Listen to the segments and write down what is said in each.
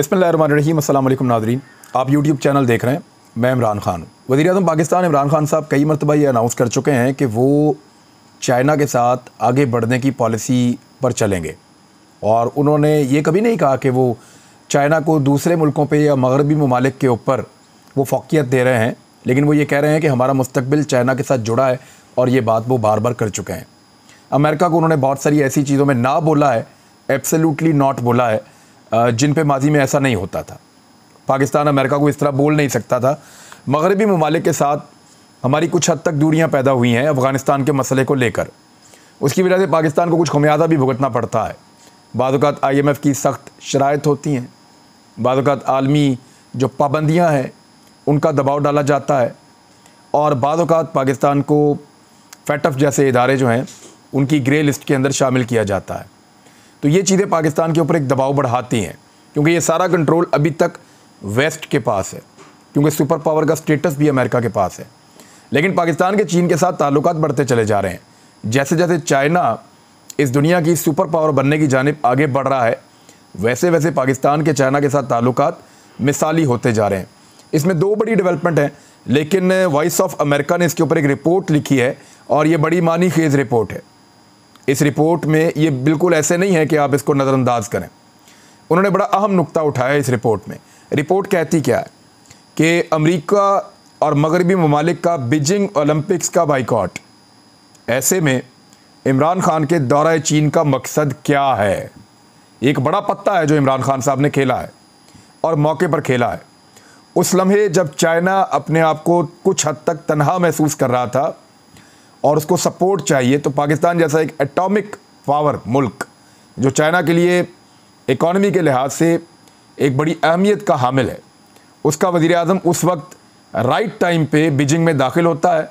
बिस्मिल्लाहिर्रहमानिर्रहीम। अस्सलाम वालेकुम नाज़रीन, आप यूट्यूब चैनल देख रहे हैं। मैं इमरान खान। वज़ीर-ए-आज़म पाकिस्तान इमरान खान साहब कई मरतबा ये अनाउंस कर चुके हैं कि वो चाइना के साथ आगे बढ़ने की पॉलिसी पर चलेंगे, और उन्होंने ये कभी नहीं कहा कि वो चाइना को दूसरे मुल्कों पे या मगरबी ममालिक के ऊपर वो फ़ौक़ियत दे रहे हैं, लेकिन वो ये कह रहे हैं कि हमारा मुस्तक़बिल चाइना के साथ जुड़ा है, और ये बात वो बार बार कर चुके हैं। अमेरिका को उन्होंने बहुत सारी ऐसी चीज़ों में ना बोला है, एब्सोल्युटली नॉट बोला है, जिन पे माजी में ऐसा नहीं होता था। पाकिस्तान अमेरिका को इस तरह बोल नहीं सकता था। मगरबी ममालिक के साथ हमारी कुछ हद तक दूरियां पैदा हुई हैं अफ़गानिस्तान के मसले को लेकर। उसकी वजह से पाकिस्तान को कुछ खमियाजा भी भुगतना पड़ता है। बाज़ औक़ात IMF की सख्त शराइत होती हैं, बाज़ औक़ात आलमी जो पाबंदियाँ हैं उनका दबाव डाला जाता है, और बाज़ औक़ात पाकिस्तान को FATF जैसे इदारे जो हैं उनकी ग्रे लिस्ट के अंदर शामिल किया जाता है। तो ये चीज़ें पाकिस्तान के ऊपर एक दबाव बढ़ाती हैं, क्योंकि ये सारा कंट्रोल अभी तक वेस्ट के पास है, क्योंकि सुपर पावर का स्टेटस भी अमेरिका के पास है। लेकिन पाकिस्तान के चीन के साथ ताल्लुकात बढ़ते चले जा रहे हैं। जैसे जैसे चाइना इस दुनिया की सुपर पावर बनने की जानिब आगे बढ़ रहा है, वैसे वैसे पाकिस्तान के चाइना के साथ ताल्लुकात मिसाली होते जा रहे हैं। इसमें दो बड़ी डेवलपमेंट हैं, लेकिन वॉइस ऑफ अमेरिका ने इसके ऊपर एक रिपोर्ट लिखी है, और ये बड़ी मानी खेज़ रिपोर्ट है। इस रिपोर्ट में ये बिल्कुल ऐसे नहीं है कि आप इसको नज़रअंदाज करें। उन्होंने बड़ा अहम नुक्ता उठाया इस रिपोर्ट में। रिपोर्ट कहती क्या है कि अमेरिका और मगरबी ममालिक का बीजिंग ओलंपिक्स का बाइकॉट। ऐसे में इमरान खान के दौरा चीन का मकसद क्या है? एक बड़ा पत्ता है जो इमरान खान साहब ने खेला है, और मौके पर खेला है। उस लम्हे जब चाइना अपने आप को कुछ हद तक तनहा महसूस कर रहा था और उसको सपोर्ट चाहिए, तो पाकिस्तान जैसा एक एटॉमिक पावर मुल्क जो चाइना के लिए इकॉनमी के लिहाज से एक बड़ी अहमियत का हामिल है, उसका वज़ीर-ए-आज़म उस वक्त राइट टाइम पे बीजिंग में दाखिल होता है,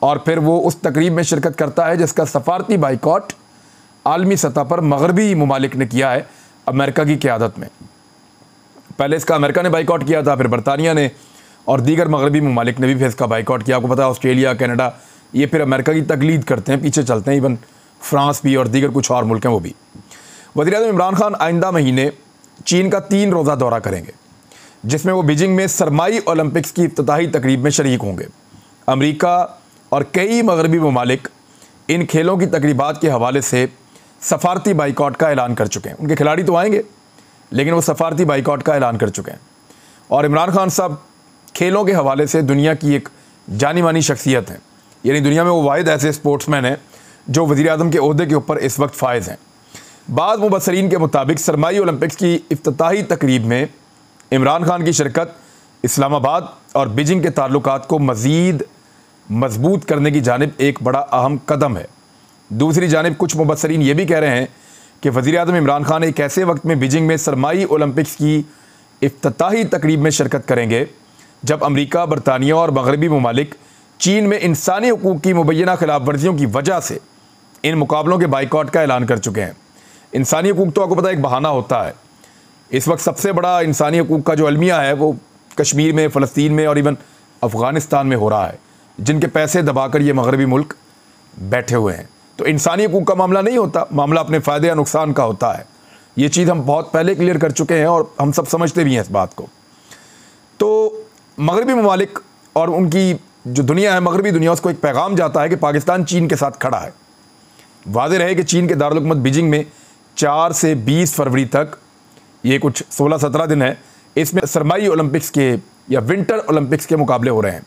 और फिर वो उस तकरीब में शिरकत करता है जिसका सफारती बाइकॉट आलमी सतह पर मगरबी ममालिक ने किया है अमेरिका की क़यादत में। पहले इसका अमेरिका ने बाइकॉट किया था, फिर बरतानिया ने और दीगर मगरबी ममालिक ने भी फिर इसका बाइकॉट किया। आपको पता है ऑस्ट्रेलिया, कनाडा, ये फिर अमेरिका की तकलीद करते हैं, पीछे चलते हैं। इवन फ्रांस भी और दीगर कुछ और मुल्क हैं वो भी। वज़ीर-ए-आज़म इमरान खान आइंदा महीने चीन का 3 रोज़ा दौरा करेंगे, जिसमें वो बीजिंग में सरमाई ओलंपिक्स की इफ्तिताही तकरीब में शरीक होंगे। अमेरिका और कई मगरबी ममालिक इन खेलों की तकरीबात के हवाले से सफारती बाइकॉट का ऐलान कर चुके हैं। उनके खिलाड़ी तो आएंगे, लेकिन वो सफारती बाइकॉट का ऐलान कर चुके हैं। और इमरान खान साहब खेलों के हवाले से दुनिया की एक जानी मानी शख्सियत हैं, यानी दुनिया में वो वाहिद ऐसे स्पोर्ट्समैन हैं जो वज़ीर-ए-आज़म के ओहदे के ऊपर इस वक्त फायज़ हैं। बाद मुबस्सरीन के मुताबिक सरमाई ओलंपिक्स की इफ्तिताही तकरीब में इमरान खान की शिरकत इस्लामाबाद और बीजिंग के ताल्लुकात को मज़ीद मजबूत करने की जानिब एक बड़ा अहम कदम है। दूसरी जानिब कुछ मुबस्सरीन ये भी कह रहे हैं कि वज़ीर-ए-आज़म इमरान खान एक ऐसे वक्त में बीजिंग में सरमाई ओलंपिक्स की इफ्तिताही तकरीब में शिरकत करेंगे जब अमेरिका, बरतानिया और मगरबी ममालिक चीन में इंसानी हकूक़ की मुबैना खिलाफ वर्जियों की वजह से इन मुकाबलों के बाइकॉट का ऐलान कर चुके हैं। इंसानी हकूक़ तो आपको पता है एक बहाना होता है। इस वक्त सबसे बड़ा इंसानी हकूक़ का जो अलमिया है वो कश्मीर में, फ़लस्तीन में और इवन अफ़गानिस्तान में हो रहा है, जिनके पैसे दबाकर ये मगरबी मुल्क बैठे हुए हैं। तो इंसानी हकूक़ का मामला नहीं होता, मामला अपने फ़ायदे या नुकसान का होता है। ये चीज़ हम बहुत पहले क्लियर कर चुके हैं और हम सब समझते भी हैं इस बात को। तो मगरबी ममालिक और उनकी जो दुनिया है, मगरबी दुनिया, उसको एक पैगाम जाता है कि पाकिस्तान चीन के साथ खड़ा है। वाज़ेह रहे कि चीन के दारुल हुकूमत बीजिंग में 4 से 20 फरवरी तक, ये कुछ 16-17 दिन है, इसमें सरमाई ओलंपिक्स के या विंटर ओलंपिक्स के मुकाबले हो रहे हैं।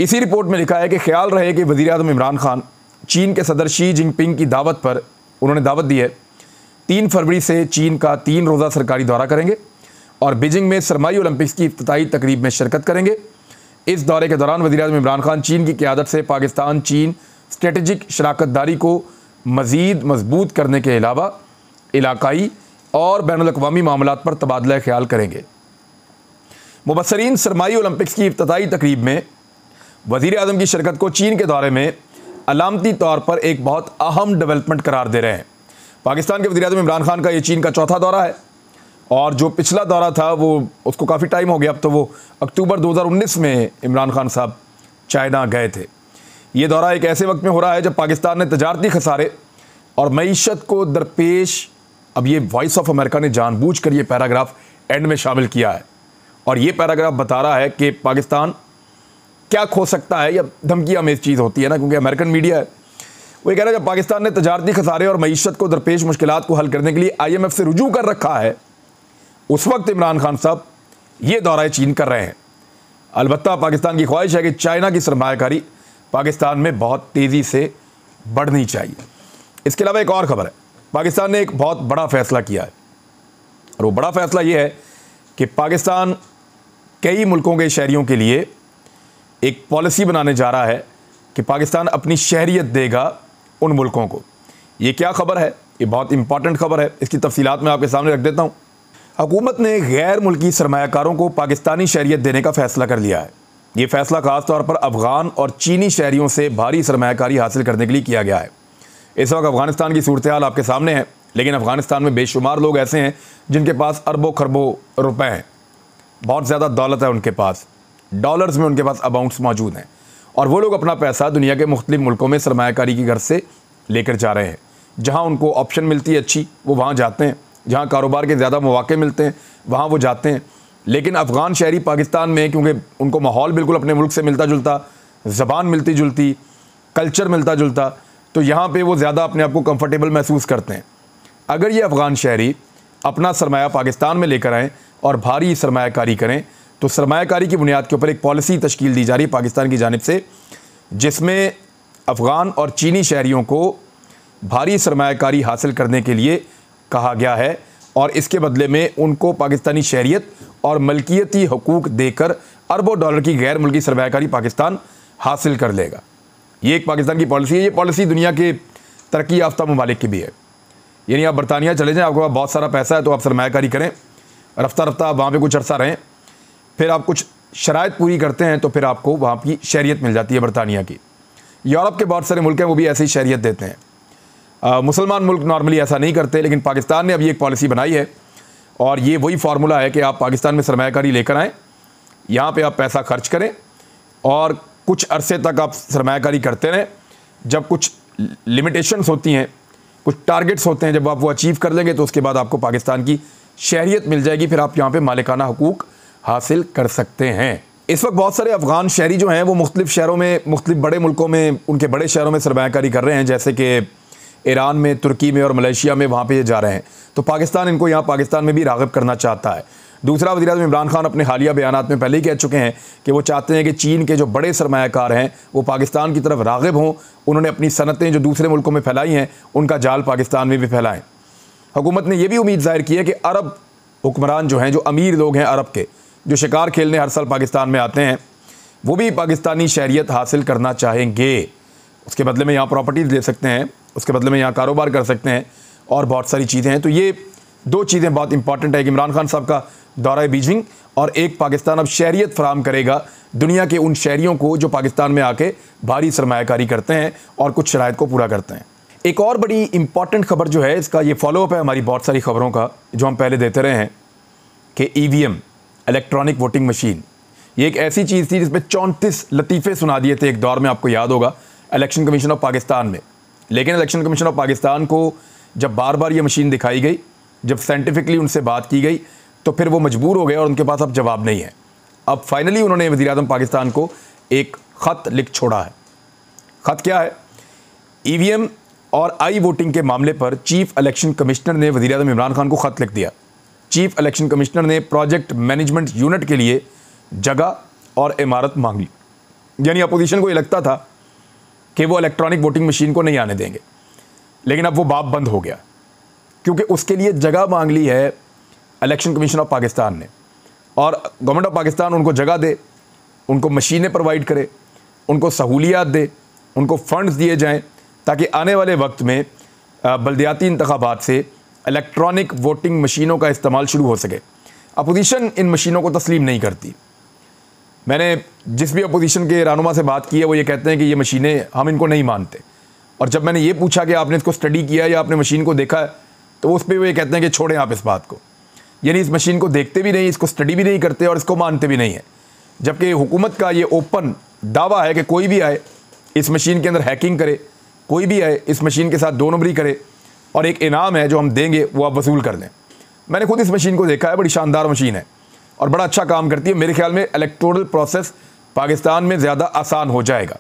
इसी रिपोर्ट में लिखा है कि ख्याल रहे कि वज़ीर-ए-आज़म इमरान खान चीन के सदर शी जिनपिंग की दावत पर, उन्होंने दावत दी है, 3 फरवरी से चीन का 3 रोज़ा सरकारी दौरा करेंगे और बीजिंग में सरमाई ओलंपिक्स की इफ्तिताही तकरीब में शिरकत करेंगे। इस दौरे के दौरान वज़ीर-ए-आज़म इमरान खान चीन की क़यादत से पाकिस्तान चीन स्ट्रेटजिक शराकतदारी को मज़ीद मजबूत करने के अलावा इलाकाई और बैनुल-अक़वामी मामलात पर तबादला ख्याल करेंगे। मुबस्सरीन सरमाई ओलंपिक्स की इफ्तिताही तकरीब में वज़ीर-ए-आज़म की शिरकत को चीन के दौरे में अलामती तौर पर एक बहुत अहम डेवलपमेंट करार दे रहे हैं। पाकिस्तान के वज़ीर-ए-आज़म इमरान खान का ये चीन का चौथा दौरा है, और जो पिछला दौरा था वो उसको काफ़ी टाइम हो गया, अब तो वो अक्टूबर 2019 में इमरान खान साहब चाइना गए थे। ये दौरा एक ऐसे वक्त में हो रहा है जब पाकिस्तान ने तजारती खसारे और मईशत को दरपेश अब ये वॉइस ऑफ अमेरिका ने जानबूझकर ये पैराग्राफ एंड में शामिल किया है। और ये पैराग्राफ बता रहा है कि पाकिस्तान क्या खो सकता है, या धमकी हमें इस चीज़ होती है ना, क्योंकि अमेरिकन मीडिया है। वो ये कह रहा है जब पाकिस्तान ने तजारती खसारे और मईशत को दरपेश मुश्किलात को हल करने के लिए IMF से रुजू कर रखा है, उस वक्त इमरान खान साहब ये दौरा चीन कर रहे हैं। अलबत्ता पाकिस्तान की ख्वाहिश है कि चाइना की सरमायाकारी पाकिस्तान में बहुत तेज़ी से बढ़नी चाहिए। इसके अलावा एक और ख़बर है, पाकिस्तान ने एक बहुत बड़ा फ़ैसला किया है, और वो बड़ा फ़ैसला ये है कि पाकिस्तान कई मुल्कों के शहरियों के लिए एक पॉलिसी बनाने जा रहा है कि पाकिस्तान अपनी शहरियत देगा उन मुल्कों को। ये क्या ख़बर है? ये बहुत इंपॉर्टेंट ख़बर है, इसकी तफसीलात मैं आपके सामने रख देता हूँ। हुकूमत ने गैर मुल्की सरमायाकारों को पाकिस्तानी शहरियत देने का फ़ैसला कर लिया है। ये फ़ैसला ख़ास तौर पर अफ़गान और चीनी शहरियों से भारी सरमायाकारी हासिल करने के लिए किया गया है। इस वक्त अफ़गानिस्तान की सूरत हाल आपके सामने है, लेकिन अफ़गानिस्तान में बेशुमार लोग ऐसे हैं जिनके पास अरबों खरबों रुपए हैं, बहुत ज़्यादा दौलत है उनके पास, डॉलर्स में उनके पास अमाउंट्स मौजूद हैं, और वो लोग अपना पैसा दुनिया के मुख्तलिफ मुल्कों में सरमायाकारी की गर्ज से लेकर जा रहे हैं। जहाँ उनको ऑप्शन मिलती है अच्छी, वो वहाँ जाते हैं, जहाँ कारोबार के ज़्यादा मौके मिलते हैं वहाँ वो जाते हैं। लेकिन अफ़गान शहरी पाकिस्तान में, क्योंकि उनको माहौल बिल्कुल अपने मुल्क से मिलता जुलता, ज़बान मिलती जुलती, कल्चर मिलता जुलता, तो यहाँ पे वो ज़्यादा अपने आप को कंफर्टेबल महसूस करते हैं। अगर ये अफ़गान शहरी अपना सरमाया पाकिस्तान में लेकर आएँ और भारी सरमायाकारी करें, तो सरमायाकारी की बुनियाद के ऊपर एक पॉलिसी तश्कील दी जा रही है पाकिस्तान की जानिब से, जिसमें अफ़गान और चीनी शहरियों को भारी सरमायाकारी हासिल करने के लिए कहा गया है, और इसके बदले में उनको पाकिस्तानी शहरियत और मलकियती हकूक़ देकर अरबों डॉलर की गैर मुल्की सरमायाकारी पाकिस्तान हासिल कर लेगा। ये एक पाकिस्तान की पॉलिसी है। ये पॉलिसी दुनिया के तरक्की याफ्ता ममालिक की भी है। यानी आप बरतानिया चले जाएँ, आपके पास बहुत सारा पैसा है, तो आप सरमायाकारी करें, रफ्ता रफ्ता आप वहाँ पर कुछ अर्सा रहें, फिर आप कुछ शराइत पूरी करते हैं, तो फिर आपको वहाँ की शहरियत मिल जाती है बरतानिया की। यूरोप के बहुत सारे मुल्क हैं, वो भी ऐसी शहरियत देते हैं। मुसलमान मुल्क नॉर्मली ऐसा नहीं करते, लेकिन पाकिस्तान ने अभी एक पॉलिसी बनाई है, और ये वही फार्मूला है कि आप पाकिस्तान में सरमायाकारी लेकर आएँ, यहाँ पे आप पैसा खर्च करें और कुछ अरसे तक आप सरमायाकारी करते रहें। जब कुछ लिमिटेशंस होती हैं, कुछ टारगेट्स होते हैं, जब आप वो अचीव कर लेंगे तो उसके बाद आपको पाकिस्तान की शहरियत मिल जाएगी, फिर आप यहाँ पर मालिकाना हकूक़ हासिल कर सकते हैं। इस वक्त बहुत सारे अफ़गान शहरी जो हैं वो मुख्तलिफ शहरों में, मुख्तलिफ बड़े मुल्कों में, उनके बड़े शहरों में सरमायाकारी कर रहे हैं, जैसे कि ईरान में, तुर्की में और मलेशिया में, वहाँ पे ये जा रहे हैं। तो पाकिस्तान इनको यहाँ पाकिस्तान में भी राग़िब करना चाहता है। दूसरा, वज़ीर-ए-आज़म इमरान खान अपने हालिया बयानात में पहले ही कह चुके हैं कि वो चाहते हैं कि चीन के जो बड़े सरमायाकार हैं वो पाकिस्तान की तरफ राग़िब हों। उन्होंने अपनी सनतें जो दूसरे मुल्कों में फैलाई हैं, उनका जाल पाकिस्तान में भी फैलाएँ। हुकूमत ने यह भी उम्मीद ज़ाहिर की है कि अरब हुक्मरान जो हैं, जो अमीर लोग हैं अरब के, जो शिकार खेलने हर साल पाकिस्तान में आते हैं, वो भी पाकिस्तानी शहरियत हासिल करना चाहेंगे। उसके बदले में यहाँ प्रॉपर्टीज़ ले सकते हैं, उसके बदले में यहाँ कारोबार कर सकते हैं, और बहुत सारी चीज़ें हैं। तो ये दो चीज़ें बहुत इंपॉर्टेंट है कि इमरान खान साहब का दौरा बीजिंग, और एक पाकिस्तान अब शहरियत फराम करेगा दुनिया के उन शहरियों को जो पाकिस्तान में आके भारी सरमायाकारी करते हैं और कुछ शराइत को पूरा करते हैं। एक और बड़ी इंपॉर्टेंट खबर जो है, इसका ये फॉलोअप है हमारी बहुत सारी खबरों का जो हम पहले देते रहे हैं, कि EVM इलेक्ट्रॉनिक वोटिंग मशीन, ये एक ऐसी चीज़ थी जिसमें 34 लतीफ़े सुना दिए थे एक दौर में, आपको याद होगा, इलेक्शन कमीशन ऑफ पाकिस्तान में। लेकिन इलेक्शन कमीशन ऑफ पाकिस्तान को जब बार बार ये मशीन दिखाई गई, जब साइंटिफिकली उनसे बात की गई, तो फिर वो मजबूर हो गए और उनके पास अब जवाब नहीं है। अब फाइनली उन्होंने वज़ीर-ए-आज़म पाकिस्तान को एक ख़त लिख छोड़ा है। ख़त क्या है? EVM और आई वोटिंग के मामले पर चीफ इलेक्शन कमिश्नर ने वज़ीर-ए-आज़म इमरान खान को ख़त लिख दिया। चीफ इलेक्शन कमिश्नर ने प्रोजेक्ट मैनेजमेंट यूनिट के लिए जगह और इमारत मांगी। यानी अपोजिशन को ये लगता था कि वो इलेक्ट्रॉनिक वोटिंग मशीन को नहीं आने देंगे, लेकिन अब वो बाब बंद हो गया, क्योंकि उसके लिए जगह मांग ली है इलेक्शन कमीशन ऑफ पाकिस्तान ने, और गवर्नमेंट ऑफ पाकिस्तान उनको जगह दे, उनको मशीनें प्रोवाइड करे, उनको सहूलियात दे, उनको फ़ंड्स दिए जाएँ, ताकि आने वाले वक्त में बल्दियाती इंतखाबात से इलेक्ट्रॉनिक वोटिंग मशीनों का इस्तेमाल शुरू हो सके। अपोजिशन इन मशीनों को तस्लीम नहीं करती। मैंने जिस भी अपोजिशन के रहनुमा से बात की है, वो ये कहते हैं कि ये मशीनें हम इनको नहीं मानते, और जब मैंने ये पूछा कि आपने इसको स्टडी किया या आपने मशीन को देखा है, तो उस पर वो ये कहते हैं कि छोड़ें आप इस बात को। यानी इस मशीन को देखते भी नहीं, इसको स्टडी भी नहीं करते और इसको मानते भी नहीं है। जबकि हुकूमत का ये ओपन दावा है कि कोई भी आए इस मशीन के अंदर हैकिंग करे, कोई भी आए इस मशीन के साथ 2 नंबरी करे, और एक इनाम है जो हम देंगे वो आप वसूल कर लें। मैंने खुद इस मशीन को देखा है, बड़ी शानदार मशीन है और बड़ा अच्छा काम करती है। मेरे ख्याल में इलेक्टोरल प्रोसेस पाकिस्तान में ज़्यादा आसान हो जाएगा।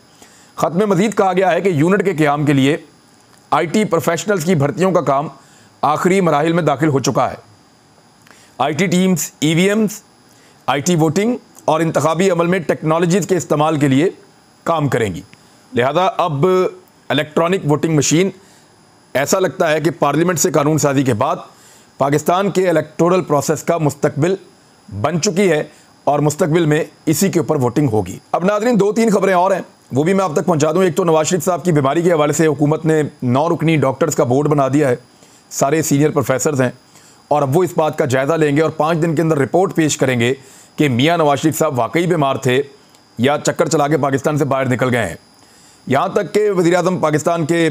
ख़त में मज़ीद कहा गया है कि यूनिट के क़याम के लिए IT प्रोफेशनल्स की भर्तियों का काम आखिरी मराहिल में दाखिल हो चुका है। IT teams EVMs, IT voting और इंतखाबी अमल में टेक्नोलॉजीज़ के इस्तेमाल के लिए काम करेंगी। लिहाजा अब इलेक्ट्रॉनिक वोटिंग मशीन, ऐसा लगता है कि पार्लियामेंट से कानून साजी के बाद पाकिस्तान के इलेक्टोरल प्रोसेस का मुस्तकबिल बन चुकी है और मुस्तकबिल में इसी के ऊपर वोटिंग होगी। अब नाज़रीन, 2-3 खबरें और हैं, वो भी मैं आप तक पहुंचा दूं। एक तो नवाज शरीफ साहब की बीमारी के हवाले से हुकूमत ने 9 रुकनी डॉक्टर्स का बोर्ड बना दिया है, सारे सीनियर प्रोफेसर्स हैं और अब वो इस बात का जायज़ा लेंगे और 5 दिन के अंदर रिपोर्ट पेश करेंगे कि मियाँ नवाज शरीफ साहब वाकई बीमार थे या चक्कर चला के पाकिस्तान से बाहर निकल गए हैं। यहाँ तक कि वज़ीर-ए-आज़म पाकिस्तान के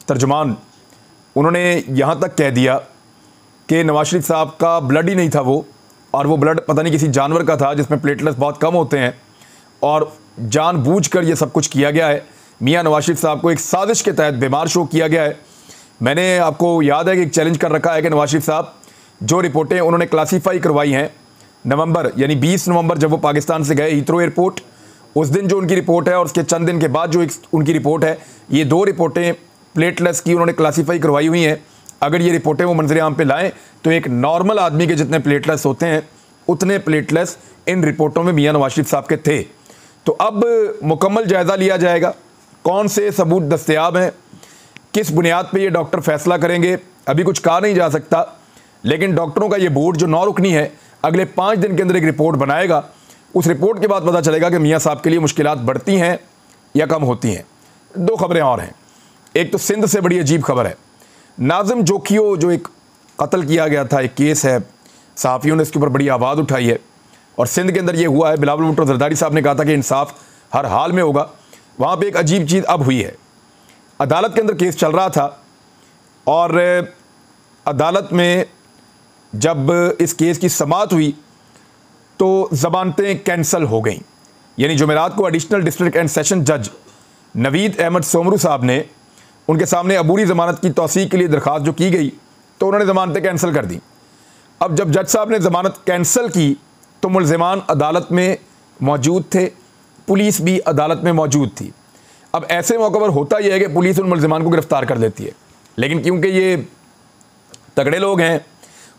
तर्जुमान, उन्होंने यहाँ तक कह दिया कि नवाज शरीफ साहब का ब्लड ही नहीं था वो, और वो ब्लड पता नहीं किसी जानवर का था जिसमें प्लेटलेट्स बहुत कम होते हैं और जानबूझकर ये सब कुछ किया गया है। मियाँ नवाज शरीफ साहब को एक साजिश के तहत बीमार शो किया गया है। मैंने आपको याद है कि एक चैलेंज कर रखा है कि नवाज शरीफ साहब जो रिपोर्टें उन्होंने क्लासीफाई करवाई हैं नवंबर यानी 20 नवंबर जब वो पाकिस्तान से गए हीथ्रो एयरपोर्ट, उस दिन जो उनकी रिपोर्ट है और उसके चंद दिन के बाद जो उनकी रिपोर्ट है, ये 2 रिपोर्टें प्लेटलेट्स की उन्होंने क्लासीफाई करवाई हुई हैं। अगर ये रिपोर्टें वो मंजर आम पे लाएं तो एक नॉर्मल आदमी के जितने प्लेटलेट्स होते हैं उतने प्लेटलेट्स इन रिपोर्टों में मियाँ नवाज शरीफ साहब के थे। तो अब मुकम्मल जायज़ा लिया जाएगा, कौन से सबूत दस्तयाब हैं, किस बुनियाद पे ये डॉक्टर फैसला करेंगे, अभी कुछ कहा नहीं जा सकता। लेकिन डॉक्टरों का ये बोर्ड जो 9 रुकनी है, अगले 5 दिन के अंदर एक रिपोर्ट बनाएगा। उस रिपोर्ट के बाद पता चलेगा कि मियाँ साहब के लिए मुश्किलात बढ़ती हैं या कम होती हैं। 2 खबरें और हैं। एक तो सिंध से बड़ी अजीब खबर है। नाज़िम जोखियो जो एक कत्ल किया गया था, एक केस है, सहाफ़ियों ने इसके ऊपर बड़ी आवाज़ उठाई है और सिंध के अंदर ये हुआ है। बिलावल भुट्टो ज़रदारी साहब ने कहा था कि इंसाफ हर हाल में होगा। वहाँ पे एक अजीब चीज़ अब हुई है। अदालत के अंदर केस चल रहा था और अदालत में जब इस केस की समाअत हुई तो ज़मानतें कैंसल हो गईं। यानी जुमेरात को एडिशनल डिस्ट्रिक्ट एंड सेशन जज नवीद अहमद सोमरू साहब ने उनके सामने अबूरी ज़मानत की तौसीक़ के लिए दरख्वास्त जो की गई तो उन्होंने ज़मानतें कैंसिल कर दी। अब जब जज साहब ने ज़मानत कैंसिल की तो मुल्ज़िमान अदालत में मौजूद थे, पुलिस भी अदालत में मौजूद थी। अब ऐसे मौक़े पर होता यह है कि पुलिस उन मुल्ज़िमान को गिरफ़्तार कर लेती है, लेकिन क्योंकि ये तगड़े लोग हैं,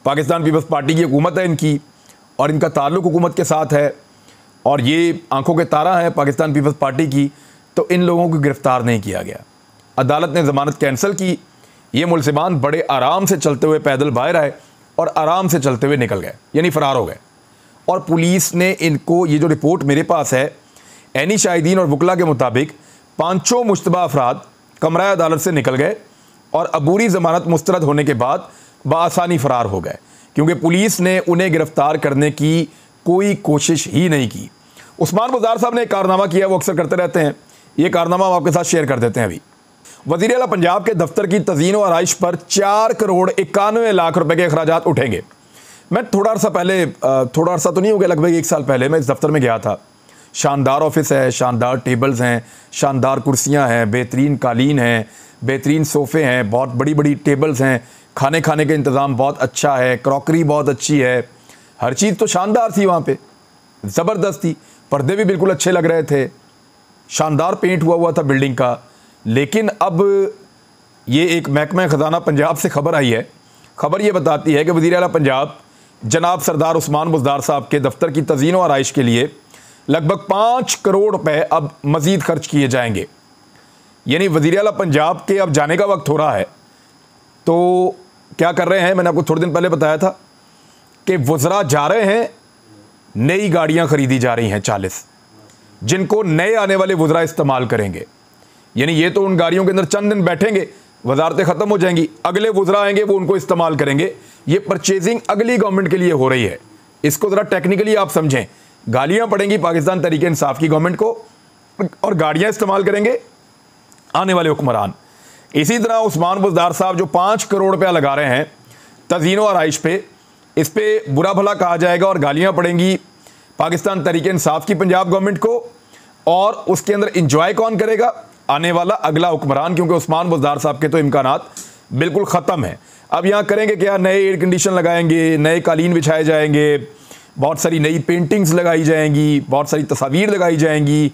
पाकिस्तान पीपल्स पार्टी की हुकूमत है इनकी और इनका ताल्लुक़ हुकूमत के साथ है और ये आंखों के तारा है पाकिस्तान पीपल्स पार्टी की, तो इन लोगों को गिरफ़्तार नहीं किया गया। अदालत ने ज़मानत कैंसिल की। ये मुल्ज़िमान बड़े आराम से चलते हुए पैदल बाहर आए और आराम से चलते हुए निकल गए, यानी फ़रार हो गए। और पुलिस ने इनको, ये जो रिपोर्ट मेरे पास है, ऐनी शाहिदीन और वकला के मुताबिक 5 मुश्तबा अफराद कमरा अदालत से निकल गए और अबूरी ज़मानत मुस्तरद होने के बाद बआसानी फ़रार हो गए, क्योंकि पुलिस ने उन्हें गिरफ़्तार करने की कोई कोशिश ही नहीं की। उस्मान बुज़दार साहब ने एक कारनामा किया, वो अक्सर करते रहते हैं। ये कारनामा हम आपके साथ शेयर कर देते हैं। अभी वज़ीर आला पंजाब के दफ्तर की तज़ीन व आराइश पर 4 करोड़ 91 लाख रुपए के अखराजात उठेंगे। मैं थोड़ा अर्सा तो नहीं हो गया, लगभग 1 साल पहले मैं इस दफ्तर में गया था। शानदार ऑफिस है, शानदार टेबल्स हैं, शानदार कुर्सियां हैं, बेहतरीन कालीन हैं, बेहतरीन सोफ़े हैं, बहुत बड़ी बड़ी टेबल्स हैं, खाने का इंतज़ाम बहुत अच्छा है, क्रॉकरी बहुत अच्छी है, हर चीज़ तो शानदार थी वहाँ पे, ज़बरदस्त थी। पर्दे भी बिल्कुल अच्छे लग रहे थे, शानदार पेंट हुआ था बिल्डिंग का। लेकिन अब ये एक महकमा ख़जाना पंजाब से खबर आई है। खबर ये बताती है कि वज़ीर आला पंजाब जनाब सरदार उस्मान बुज़दार साहब के दफ्तर की तज़ीन व आराइश के लिए लगभग 5 करोड़ रुपए अब मज़ीद खर्च किए जाएंगे। यानी वज़ीर आला पंजाब के अब जाने का वक्त हो रहा है। तो क्या कर रहे हैं, मैंने आपको थोड़े दिन पहले बताया था कि वज़रा जा रहे हैं, नई गाड़ियाँ ख़रीदी जा रही हैं 40, जिनको नए आने वाले वज़रा इस्तेमाल करेंगे। यानी ये तो उन गाड़ियों के अंदर चंद दिन बैठेंगे, वजारतें ख़त्म हो जाएंगी, अगले वज़रा आएंगे वो उनको इस्तेमाल करेंगे। ये परचेजिंग अगली गवर्नमेंट के लिए हो रही है। इसको ज़रा टेक्निकली आप समझें। गालियाँ पड़ेंगी पाकिस्तान तहरीक इंसाफ की गवर्नमेंट को और गाड़ियाँ इस्तेमाल करेंगे आने वाले हुक्मरान। इसी तरह उस्मान बुज़दार साहब जो 5 करोड़ रुपया लगा रहे हैं तज़ीन व आराइश पे, इस पे बुरा भला कहा जाएगा और गालियाँ पड़ेंगी पाकिस्तान तहरीक इंसाफ की पंजाब गवर्नमेंट को। और उसके अंदर इंजॉय कौन करेगा? आने वाला अगला हुक्मरान, क्योंकि उस्मान बुज़दार साहब के तो इम्कानात बिल्कुल ख़त्म है। अब यहाँ करेंगे क्या, नए एयर कंडीशन लगाएंगे, नए कालीन बिछाए जाएंगे, बहुत सारी नई पेंटिंग्स लगाई जाएंगी, बहुत सारी तस्वीर लगाई जाएंगी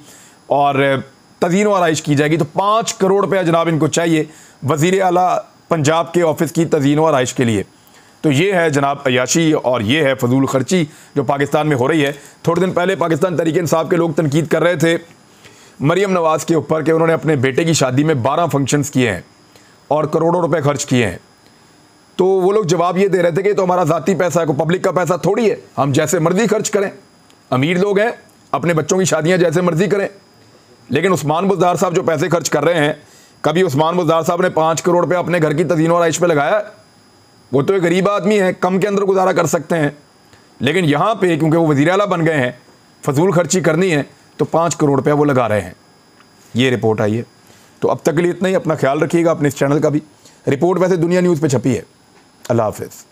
और तज़ीन व आराइश की जाएगी। तो 5 करोड़ रुपया जनाब इनको चाहिए वज़ीर आला पंजाब के ऑफिस की तज़ीन व आराइश के लिए। तो ये है जनाब अयाशी और ये है फजूल खर्ची जो पाकिस्तान में हो रही है। थोड़े दिन पहले पाकिस्तान तहरीक इंसाफ के लोग तनकीद कर रहे थे मरियम नवाज़ के ऊपर कि उन्होंने अपने बेटे की शादी में 12 फंक्शंस किए हैं और करोड़ों रुपए खर्च किए हैं। तो वो लोग जवाब ये दे रहे थे कि तो हमारा ज़ाती पैसा है, कोई पब्लिक का पैसा थोड़ी है, हम जैसे मर्जी खर्च करें, अमीर लोग हैं, अपने बच्चों की शादियाँ जैसे मर्जी करें। लेकिन उस्मान बुज़दार साहब जो पैसे खर्च कर रहे हैं, कभी उस्मान बुज़दार साहब ने 5 करोड़ रुपये अपने घर की तज़ीन व आराइश पे लगाया? वो तो एक गरीब आदमी है, कम के अंदर गुजारा कर सकते हैं। लेकिन यहाँ पे क्योंकि वो वज़ीर आला बन गए हैं, फजूल खर्ची करनी है, तो 5 करोड़ रुपया वो लगा रहे हैं। ये रिपोर्ट आई है। तो अब तक के लिए इतना ही। अपना ख्याल रखिएगा, अपने इस चैनल का भी। रिपोर्ट वैसे दुनिया न्यूज़ पे छपी है। अल्लाह हाफ़िज़।